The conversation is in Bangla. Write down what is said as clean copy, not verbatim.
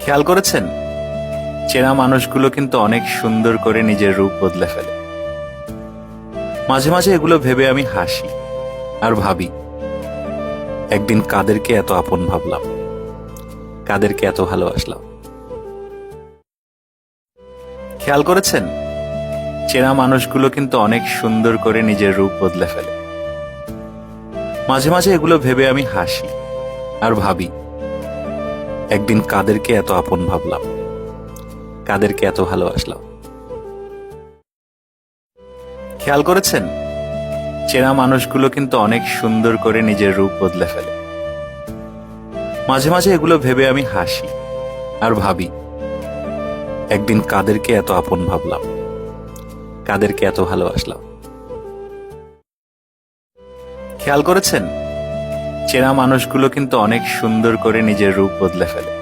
খেয়াল করেছেন, চেনা মানুষগুলো কিন্তু অনেক সুন্দর করে নিজের রূপ বদলে ফেলে। মাঝে মাঝে এগুলো ভেবে আমি হাসি আর ভাবি, একদিন কাদেরকে এত আপন ভাবলাম, কাদেরকে এত ভালোবাসলাম। খেয়াল করেছেন, চেনা মানুষগুলো কিন্তু অনেক সুন্দর করে নিজের রূপ বদলে ফেলে। মাঝে মাঝে এগুলো ভেবে আমি হাসি আর ভাবি, একদিন কাদেরকে এত আপন ভাবলাম, কাদেরকে এত ভালোবাসলাম। খেয়াল করেছেন, চেনা মানুষগুলো কিন্তু অনেক সুন্দর করে নিজের রূপ বদলে ফেলে। মাঝে মাঝে এগুলো ভেবে আমি হাসি আর ভাবি, একদিন কাদেরকে এত আপন ভাবলাম, কাদেরকে এত ভালোবাসলাম। খেয়াল করেছেন, চেনা মানুষগুলো কিন্তু অনেক সুন্দর করে নিজের রূপ বদলে ফেলে।